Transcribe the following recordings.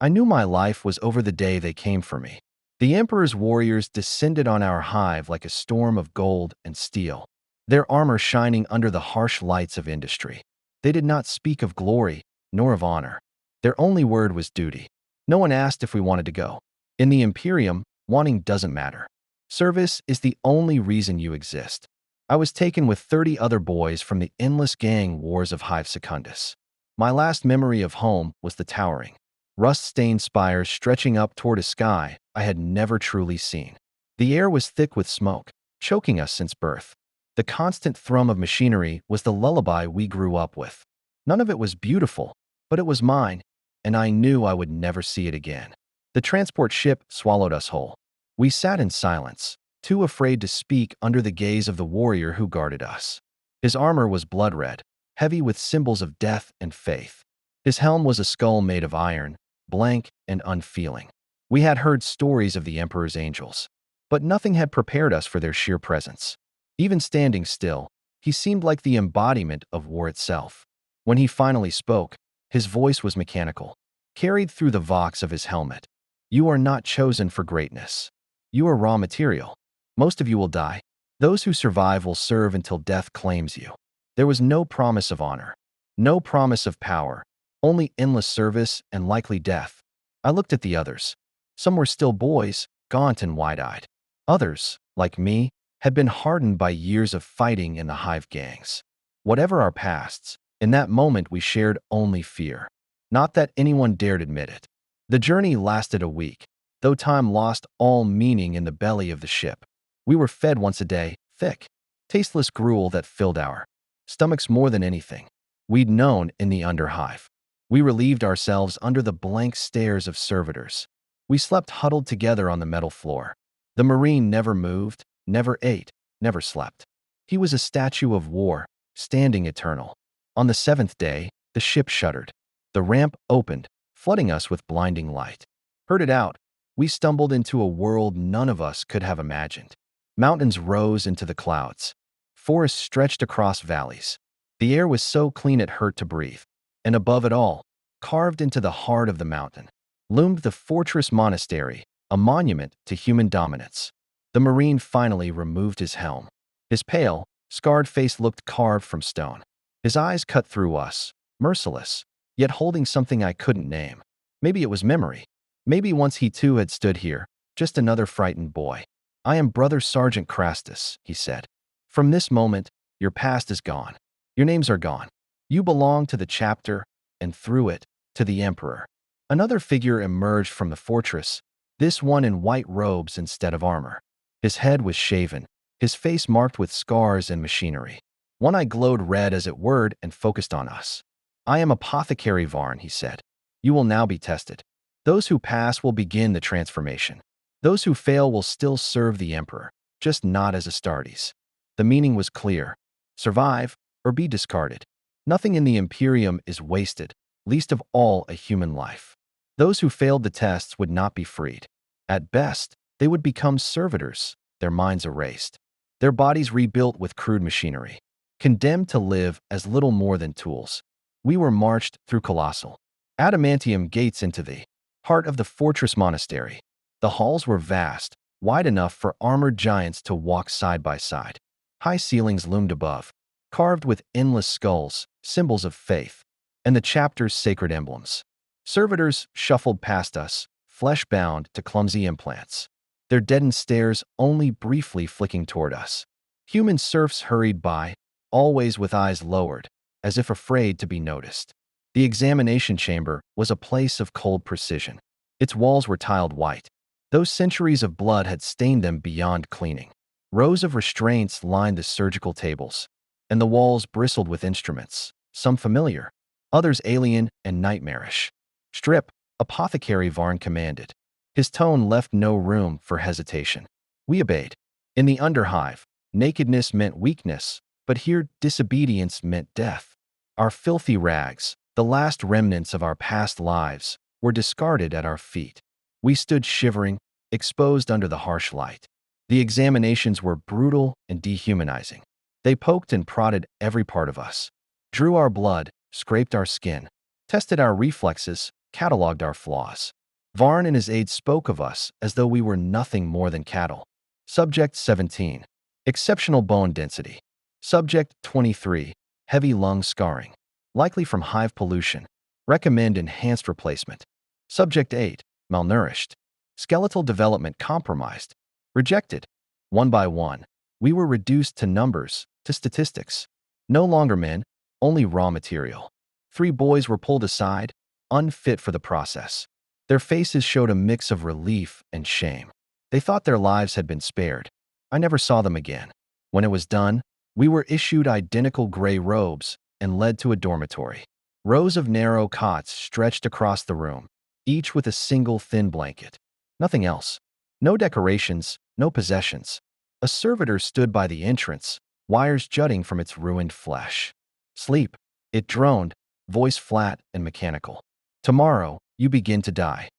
I knew my life was over the day they came for me. The Emperor's warriors descended on our hive like a storm of gold and steel, their armor shining under the harsh lights of industry. They did not speak of glory nor of honor. Their only word was duty. No one asked if we wanted to go. In the Imperium, wanting doesn't matter. Service is the only reason you exist. I was taken with 30 other boys from the endless gang wars of Hive Secundus. My last memory of home was the towering, rust-stained spires stretching up toward a sky I had never truly seen. The air was thick with smoke, choking us since birth. The constant thrum of machinery was the lullaby we grew up with. None of it was beautiful, but it was mine, and I knew I would never see it again. The transport ship swallowed us whole. We sat in silence, too afraid to speak under the gaze of the warrior who guarded us. His armor was blood red, heavy with symbols of death and faith. His helm was a skull made of iron, blank and unfeeling. We had heard stories of the Emperor's angels, but nothing had prepared us for their sheer presence. Even standing still, he seemed like the embodiment of war itself. When he finally spoke, his voice was mechanical, carried through the vox of his helmet. You are not chosen for greatness. You are raw material. Most of you will die. Those who survive will serve until death claims you. There was no promise of honor, no promise of power, only endless service and likely death. I looked at the others. Some were still boys, gaunt and wide-eyed. Others, like me, had been hardened by years of fighting in the hive gangs. Whatever our pasts, in that moment we shared only fear. Not that anyone dared admit it. The journey lasted a week, though time lost all meaning in the belly of the ship. We were fed once a day, thick, tasteless gruel that filled our stomachs more than anything we'd known in the underhive. We relieved ourselves under the blank stares of servitors. We slept huddled together on the metal floor. The Marine never moved, never ate, never slept. He was a statue of war, standing eternal. On the 7th day, the ship shuddered. The ramp opened, flooding us with blinding light. Herded out, we stumbled into a world none of us could have imagined. Mountains rose into the clouds. Forests stretched across valleys. The air was so clean it hurt to breathe. And above it all, carved into the heart of the mountain, loomed the fortress monastery, a monument to human dominance. The Marine finally removed his helm. His pale, scarred face looked carved from stone. His eyes cut through us, merciless, yet holding something I couldn't name. Maybe it was memory. Maybe once he too had stood here, just another frightened boy. I am Brother Sergeant Crastus, he said. From this moment, your past is gone. Your names are gone. You belong to the chapter, and through it, to the Emperor. Another figure emerged from the fortress, this one in white robes instead of armor. His head was shaven, his face marked with scars and machinery. One eye glowed red as it whirred and focused on us. I am Apothecary Varn, he said. You will now be tested. Those who pass will begin the transformation. Those who fail will still serve the Emperor, just not as Astartes. The meaning was clear. Survive or be discarded. Nothing in the Imperium is wasted, least of all a human life. Those who failed the tests would not be freed. At best, they would become servitors, their minds erased, their bodies rebuilt with crude machinery, condemned to live as little more than tools. We were marched through colossal, adamantium gates into the heart of the fortress monastery. The halls were vast, wide enough for armored giants to walk side by side. High ceilings loomed above, carved with endless skulls, symbols of faith, and the chapter's sacred emblems. Servitors shuffled past us, flesh-bound to clumsy implants, their deadened stares only briefly flicking toward us. Human serfs hurried by, always with eyes lowered, as if afraid to be noticed. The examination chamber was a place of cold precision. Its walls were tiled white. Those centuries of blood had stained them beyond cleaning. Rows of restraints lined the surgical tables, and the walls bristled with instruments, some familiar, others alien and nightmarish. Strip, Apothecary Varn commanded. His tone left no room for hesitation. We obeyed. In the underhive, nakedness meant weakness, but here disobedience meant death. Our filthy rags, the last remnants of our past lives, were discarded at our feet. We stood shivering, exposed under the harsh light. The examinations were brutal and dehumanizing. They poked and prodded every part of us, drew our blood, scraped our skin, tested our reflexes, cataloged our flaws. Varn and his aides spoke of us as though we were nothing more than cattle. Subject 17. Exceptional bone density. Subject 23. Heavy lung scarring. Likely from hive pollution. Recommend enhanced replacement. Subject 8. Malnourished. Skeletal development compromised. Rejected. One by one, we were reduced to numbers, to statistics. No longer men, only raw material. 3 boys were pulled aside, unfit for the process. Their faces showed a mix of relief and shame. They thought their lives had been spared. I never saw them again. When it was done, we were issued identical gray robes and led to a dormitory. Rows of narrow cots stretched across the room, each with a single thin blanket. Nothing else. No decorations, no possessions. A servitor stood by the entrance, wires jutting from its ruined flesh. Sleep, it droned, voice flat and mechanical. Tomorrow, you begin to die.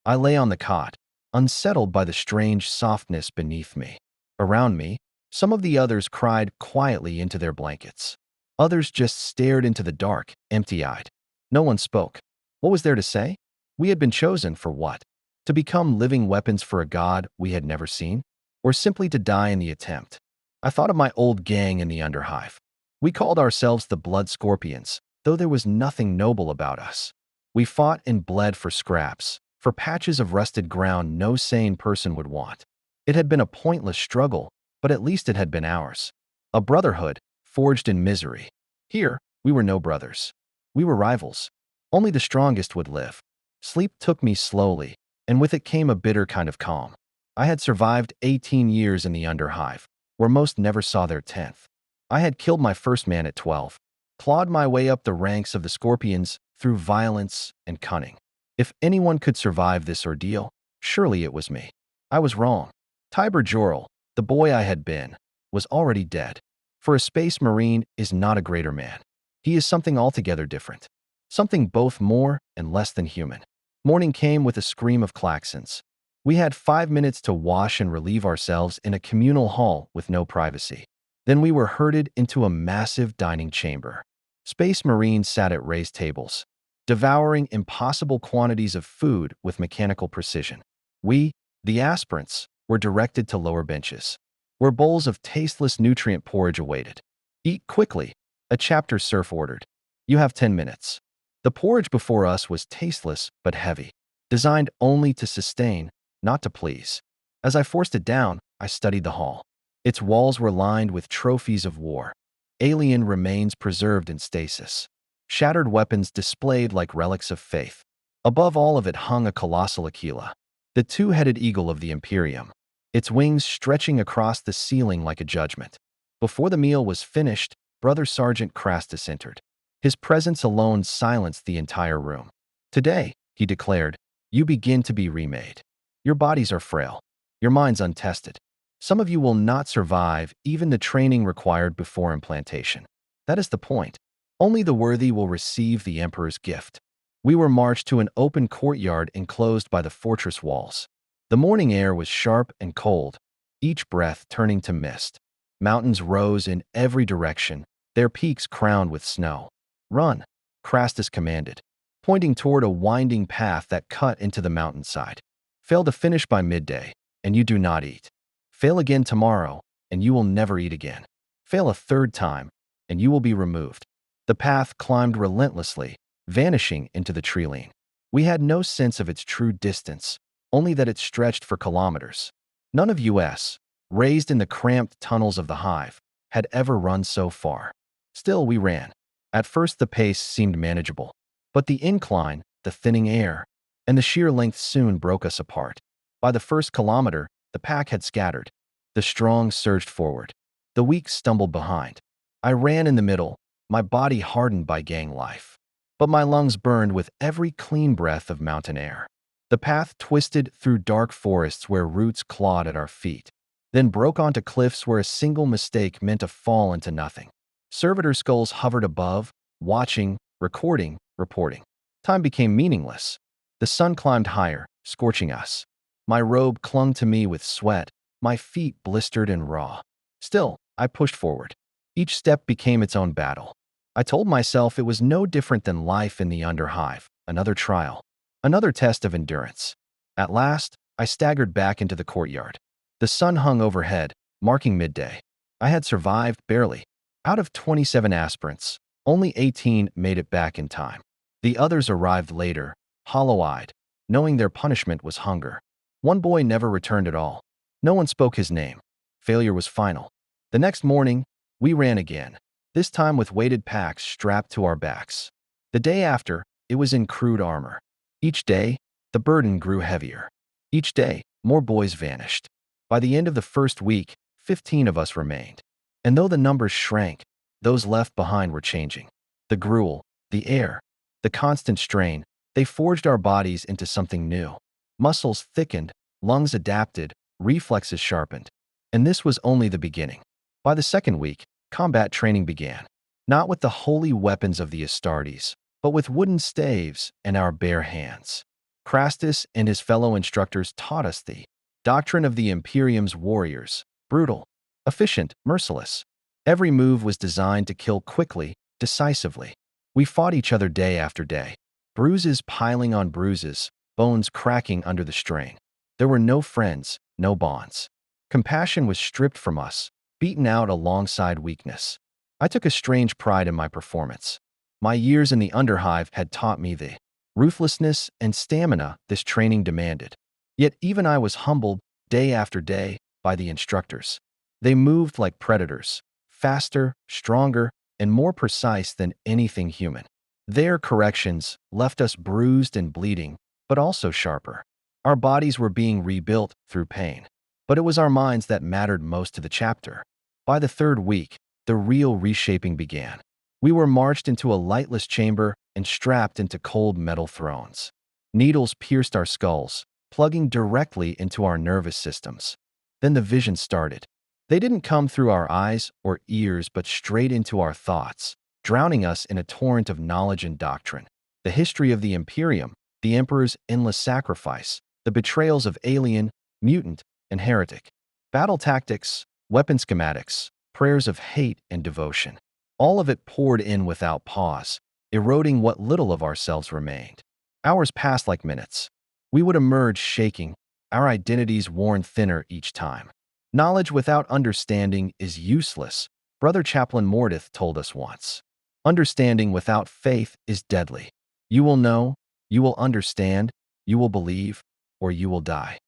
I lay on the cot, unsettled by the strange softness beneath me. Around me, some of the others cried quietly into their blankets. Others just stared into the dark, empty-eyed. No one spoke. What was there to say? We had been chosen for what? To become living weapons for a god we had never seen? Or simply to die in the attempt? I thought of my old gang in the Underhive. We called ourselves the Blood Scorpions, though there was nothing noble about us. We fought and bled for scraps, for patches of rusted ground no sane person would want. It had been a pointless struggle, but at least it had been ours. A brotherhood, forged in misery. Here, we were no brothers. We were rivals. Only the strongest would live. Sleep took me slowly, and with it came a bitter kind of calm. I had survived 18 years in the Underhive, where most never saw their 10th. I had killed my first man at 12, clawed my way up the ranks of the Scorpions through violence and cunning. If anyone could survive this ordeal, surely it was me. I was wrong. Tiber Jorel, the boy I had been, was already dead. For a space marine is not a greater man. He is something altogether different. Something both more and less than human. Morning came with a scream of klaxons. We had 5 minutes to wash and relieve ourselves in a communal hall with no privacy. Then we were herded into a massive dining chamber. Space Marines sat at raised tables, devouring impossible quantities of food with mechanical precision. We, the aspirants, were directed to lower benches, where bowls of tasteless nutrient porridge awaited. Eat quickly, a chapter serf ordered. You have 10 minutes. The porridge before us was tasteless but heavy, designed only to sustain, not to please. As I forced it down, I studied the hall. Its walls were lined with trophies of war, alien remains preserved in stasis, shattered weapons displayed like relics of faith. Above all of it hung a colossal Aquila, the 2-headed eagle of the Imperium, its wings stretching across the ceiling like a judgment. Before the meal was finished, Brother Sergeant Crastus entered. His presence alone silenced the entire room. Today, he declared, you begin to be remade. Your bodies are frail. Your minds untested. Some of you will not survive even the training required before implantation. That is the point. Only the worthy will receive the Emperor's gift. We were marched to an open courtyard enclosed by the fortress walls. The morning air was sharp and cold, each breath turning to mist. Mountains rose in every direction, their peaks crowned with snow. Run, Crastus commanded, pointing toward a winding path that cut into the mountainside. Fail to finish by midday, and you do not eat. Fail again tomorrow, and you will never eat again. Fail a third time, and you will be removed. The path climbed relentlessly, vanishing into the treeline. We had no sense of its true distance, only that it stretched for kilometers. None of us, raised in the cramped tunnels of the hive, had ever run so far. Still, we ran. At first, the pace seemed manageable, but the incline, the thinning air, and the sheer length soon broke us apart. By the first kilometer, the pack had scattered. The strong surged forward. The weak stumbled behind. I ran in the middle, my body hardened by gang life. But my lungs burned with every clean breath of mountain air. The path twisted through dark forests where roots clawed at our feet, then broke onto cliffs where a single mistake meant a fall into nothing. Servitor skulls hovered above, watching, recording, reporting. Time became meaningless. The sun climbed higher, scorching us. My robe clung to me with sweat, my feet blistered and raw. Still, I pushed forward. Each step became its own battle. I told myself it was no different than life in the Underhive, another trial. Another test of endurance. At last, I staggered back into the courtyard. The sun hung overhead, marking midday. I had survived barely. Out of 27 aspirants, only 18 made it back in time. The others arrived later, hollow-eyed, knowing their punishment was hunger. One boy never returned at all. No one spoke his name. Failure was final. The next morning, we ran again, this time with weighted packs strapped to our backs. The day after, it was in crude armor. Each day, the burden grew heavier. Each day, more boys vanished. By the end of the first week, 15 of us remained. And though the numbers shrank, those left behind were changing. The gruel, the air, the constant strain, they forged our bodies into something new. Muscles thickened, lungs adapted, reflexes sharpened. And this was only the beginning. By the second week, combat training began. Not with the holy weapons of the Astartes, but with wooden staves and our bare hands. Crastus and his fellow instructors taught us the doctrine of the Imperium's warriors: brutal, efficient, merciless. Every move was designed to kill quickly, decisively. We fought each other day after day, bruises piling on bruises, bones cracking under the strain. There were no friends, no bonds. Compassion was stripped from us, beaten out alongside weakness. I took a strange pride in my performance. My years in the underhive had taught me the ruthlessness and stamina this training demanded. Yet even I was humbled, day after day, by the instructors. They moved like predators, faster, stronger, and more precise than anything human. Their corrections left us bruised and bleeding, but also sharper. Our bodies were being rebuilt through pain. But it was our minds that mattered most to the chapter. By the third week, the real reshaping began. We were marched into a lightless chamber and strapped into cold metal thrones. Needles pierced our skulls, plugging directly into our nervous systems. Then the vision started. They didn't come through our eyes or ears, but straight into our thoughts, drowning us in a torrent of knowledge and doctrine. The history of the Imperium, the Emperor's endless sacrifice, the betrayals of alien, mutant, and heretic. Battle tactics, weapon schematics, prayers of hate and devotion. All of it poured in without pause, eroding what little of ourselves remained. Hours passed like minutes. We would emerge shaking, our identities worn thinner each time. Knowledge without understanding is useless, Brother Chaplain Mordith told us once. Understanding without faith is deadly. You will know, you will understand, you will believe, or you will die.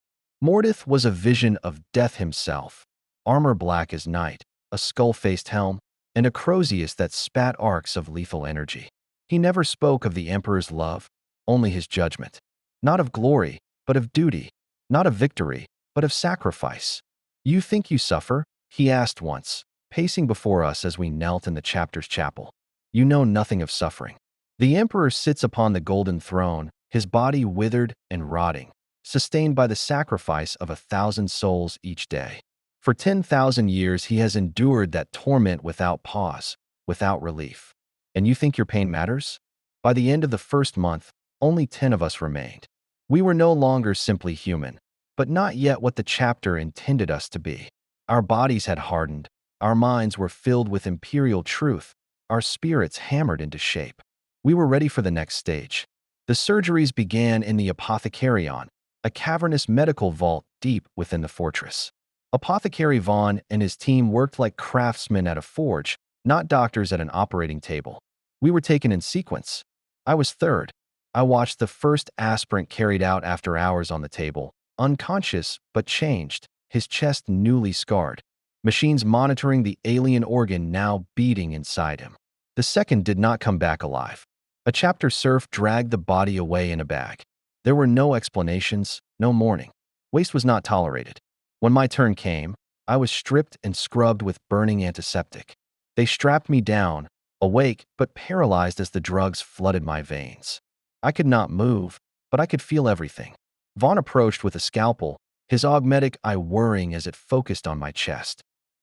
Mordith was a vision of death himself, armor black as night, a skull-faced helm, and a Crozius that spat arcs of lethal energy. He never spoke of the Emperor's love, only his judgment. Not of glory, but of duty. Not of victory, but of sacrifice. You think you suffer? He asked once, pacing before us as we knelt in the chapter's chapel. You know nothing of suffering. The Emperor sits upon the golden throne, his body withered and rotting, sustained by the sacrifice of 1,000 souls each day. For 10,000 years he has endured that torment without pause, without relief. And you think your pain matters? By the end of the first month, only 10 of us remained. We were no longer simply human, but not yet what the chapter intended us to be. Our bodies had hardened, our minds were filled with imperial truth, our spirits hammered into shape. We were ready for the next stage. The surgeries began in the Apothecarion, a cavernous medical vault deep within the fortress. Apothecary Vaughn and his team worked like craftsmen at a forge, not doctors at an operating table. We were taken in sequence. I was third. I watched the first aspirant carried out after hours on the table, unconscious but changed, his chest newly scarred. Machines monitoring the alien organ now beating inside him. The second did not come back alive. A chapter serf dragged the body away in a bag. There were no explanations, no mourning. Waste was not tolerated. When my turn came, I was stripped and scrubbed with burning antiseptic. They strapped me down, awake but paralyzed as the drugs flooded my veins. I could not move, but I could feel everything. Vaughn approached with a scalpel, his augmetic eye whirring as it focused on my chest.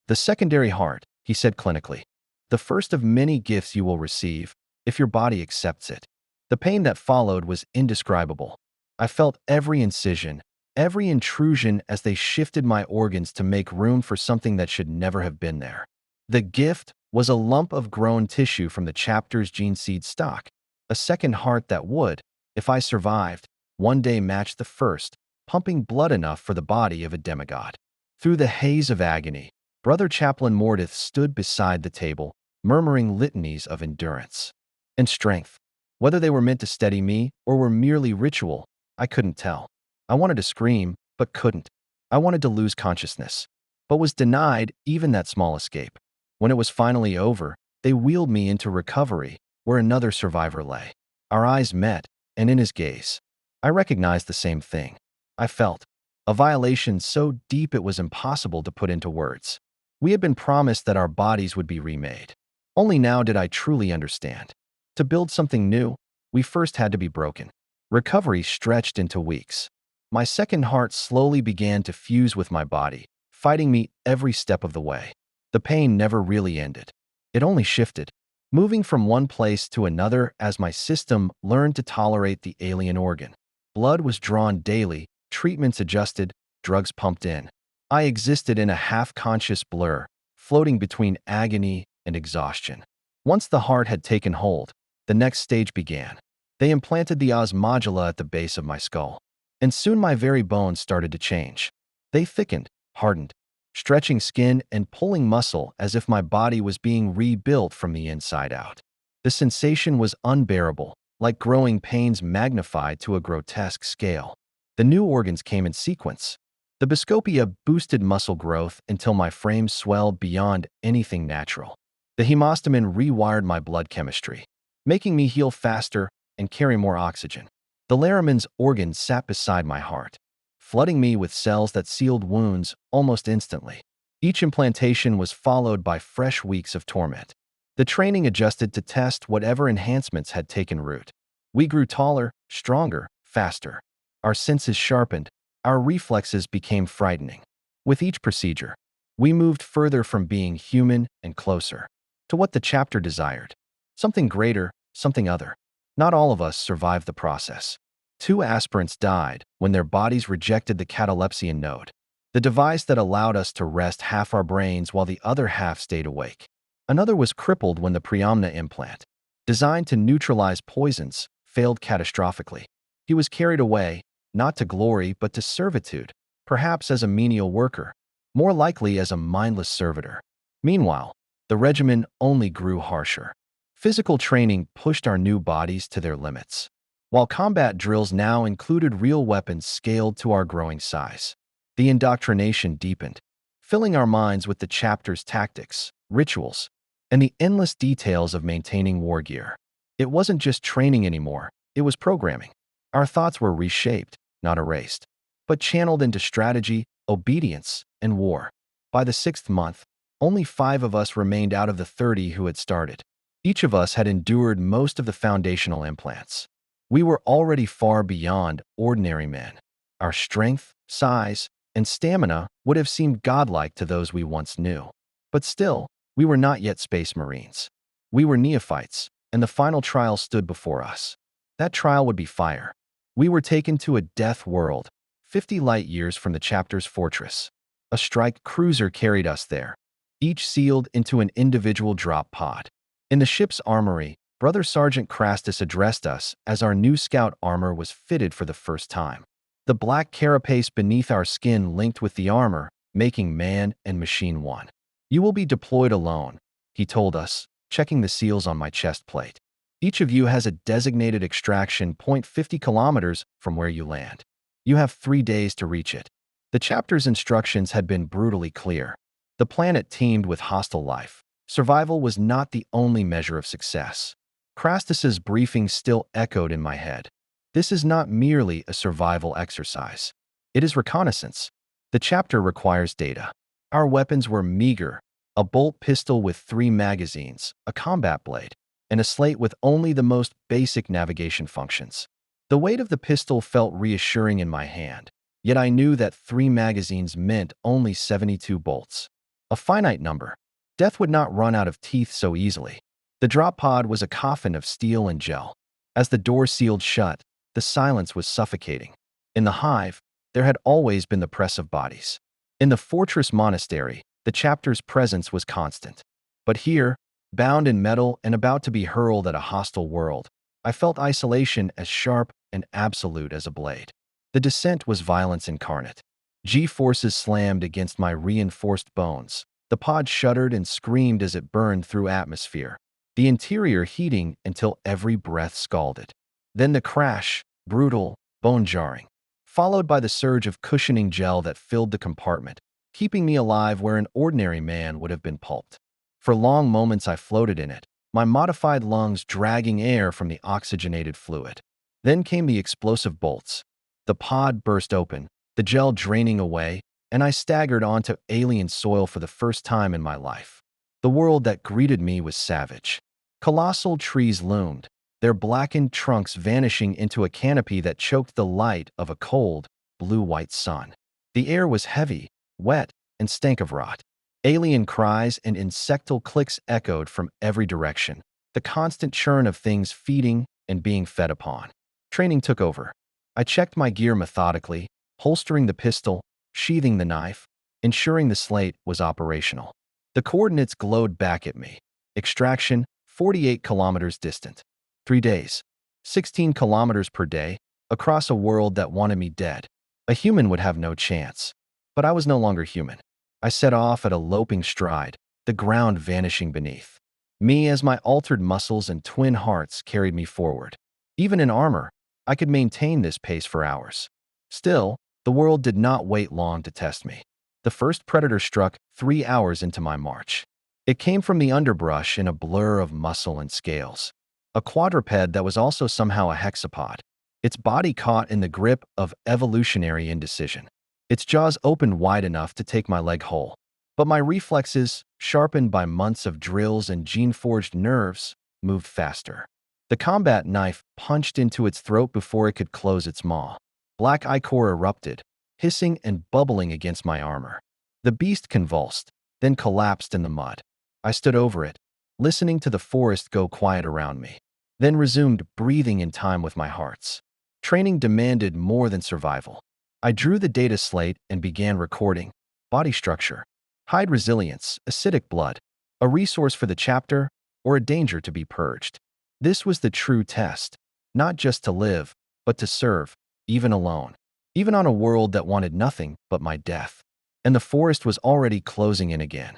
The secondary heart, he said clinically. The first of many gifts you will receive, if your body accepts it. The pain that followed was indescribable. I felt every incision, every intrusion as they shifted my organs to make room for something that should never have been there. The gift was a lump of grown tissue from the chapter's gene seed stock, a second heart that would, if I survived, One day matched the first, pumping blood enough for the body of a demigod. Through the haze of agony, Brother Chaplain Mordith stood beside the table, murmuring litanies of endurance and strength. Whether they were meant to steady me or were merely ritual, I couldn't tell. I wanted to scream, but couldn't. I wanted to lose consciousness, but was denied even that small escape. When it was finally over, they wheeled me into recovery, where another survivor lay. Our eyes met, and in his gaze, I recognized the same thing. I felt a violation so deep it was impossible to put into words. We had been promised that our bodies would be remade. Only now did I truly understand. To build something new, we first had to be broken. Recovery stretched into weeks. My second heart slowly began to fuse with my body, fighting me every step of the way. The pain never really ended. It only shifted, moving from one place to another as my system learned to tolerate the alien organ. Blood was drawn daily, treatments adjusted, drugs pumped in. I existed in a half-conscious blur, floating between agony and exhaustion. Once the heart had taken hold, the next stage began. They implanted the osmodula at the base of my skull, and soon my very bones started to change. They thickened, hardened, stretching skin and pulling muscle as if my body was being rebuilt from the inside out. The sensation was unbearable, like growing pains magnified to a grotesque scale. The new organs came in sequence. The Biscopia boosted muscle growth until my frame swelled beyond anything natural. The hemostamin rewired my blood chemistry, making me heal faster and carry more oxygen. The Laraman's organ sat beside my heart, flooding me with cells that sealed wounds almost instantly. Each implantation was followed by fresh weeks of torment. The training adjusted to test whatever enhancements had taken root. We grew taller, stronger, faster. Our senses sharpened. Our reflexes became frightening. With each procedure, we moved further from being human and closer to what the chapter desired. Something greater, something other. Not all of us survived the process. 2 aspirants died when their bodies rejected the catalepsian node, the device that allowed us to rest half our brains while the other half stayed awake. Another was crippled when the Preomna implant, designed to neutralize poisons, failed catastrophically. He was carried away, not to glory but to servitude, perhaps as a menial worker, more likely as a mindless servitor. Meanwhile, the regimen only grew harsher. Physical training pushed our new bodies to their limits, while combat drills now included real weapons scaled to our growing size. The indoctrination deepened, filling our minds with the chapter's tactics, rituals, and the endless details of maintaining war gear. It wasn't just training anymore, it was programming. Our thoughts were reshaped, not erased, but channeled into strategy, obedience, and war. By the 6th month, only 5 of us remained out of the 30 who had started. Each of us had endured most of the foundational implants. We were already far beyond ordinary men. Our strength, size, and stamina would have seemed godlike to those we once knew. But still, we were not yet space marines. We were neophytes, and the final trial stood before us. That trial would be fire. We were taken to a death world, 50 light years from the chapter's fortress. A strike cruiser carried us there, each sealed into an individual drop pod. In the ship's armory, Brother Sergeant Crastus addressed us as our new scout armor was fitted for the first time. The black carapace beneath our skin linked with the armor, making man and machine one. "You will be deployed alone," he told us, checking the seals on my chest plate. "Each of you has a designated extraction point 50 kilometers from where you land. You have 3 days to reach it." The chapter's instructions had been brutally clear. The planet teemed with hostile life. Survival was not the only measure of success. Crastus's briefing still echoed in my head. This is not merely a survival exercise. It is reconnaissance. The chapter requires data. Our weapons were meager: a bolt pistol with 3 magazines, a combat blade, and a slate with only the most basic navigation functions. The weight of the pistol felt reassuring in my hand, yet I knew that 3 magazines meant only 72 bolts. A finite number. Death would not run out of teeth so easily. The drop pod was a coffin of steel and gel. As the door sealed shut, the silence was suffocating. In the hive, there had always been the press of bodies. In the fortress monastery, the chapter's presence was constant. But here, bound in metal and about to be hurled at a hostile world, I felt isolation as sharp and absolute as a blade. The descent was violence incarnate. G-forces slammed against my reinforced bones. The pod shuddered and screamed as it burned through atmosphere, the interior heating until every breath scalded. Then the crash, brutal, bone-jarring, followed by the surge of cushioning gel that filled the compartment, keeping me alive where an ordinary man would have been pulped. For long moments I floated in it, my modified lungs dragging air from the oxygenated fluid. Then came the explosive bolts. The pod burst open, the gel draining away, and I staggered onto alien soil for the first time in my life. The world that greeted me was savage. Colossal trees loomed, their blackened trunks vanishing into a canopy that choked the light of a cold, blue-white sun. The air was heavy, wet, and stank of rot. Alien cries and insectal clicks echoed from every direction, the constant churn of things feeding and being fed upon. Training took over. I checked my gear methodically, holstering the pistol, sheathing the knife, ensuring the slate was operational. The coordinates glowed back at me. Extraction, 48 kilometers distant. 3 days. 16 kilometers per day, across a world that wanted me dead. A human would have no chance. But I was no longer human. I set off at a loping stride, the ground vanishing beneath me as my altered muscles and twin hearts carried me forward. Even in armor, I could maintain this pace for hours. Still, the world did not wait long to test me. The first predator struck 3 hours into my march. It came from the underbrush in a blur of muscle and scales. A quadruped that was also somehow a hexapod. Its body caught in the grip of evolutionary indecision. Its jaws opened wide enough to take my leg whole. But my reflexes, sharpened by months of drills and gene-forged nerves, moved faster. The combat knife punched into its throat before it could close its maw. Black ichor erupted, hissing and bubbling against my armor. The beast convulsed, then collapsed in the mud. I stood over it, listening to the forest go quiet around me, then resumed breathing in time with my hearts. Training demanded more than survival. I drew the data slate and began recording. Body structure, hide resilience, acidic blood, a resource for the chapter, or a danger to be purged. This was the true test, not just to live, but to serve, even alone, even on a world that wanted nothing but my death. And the forest was already closing in again.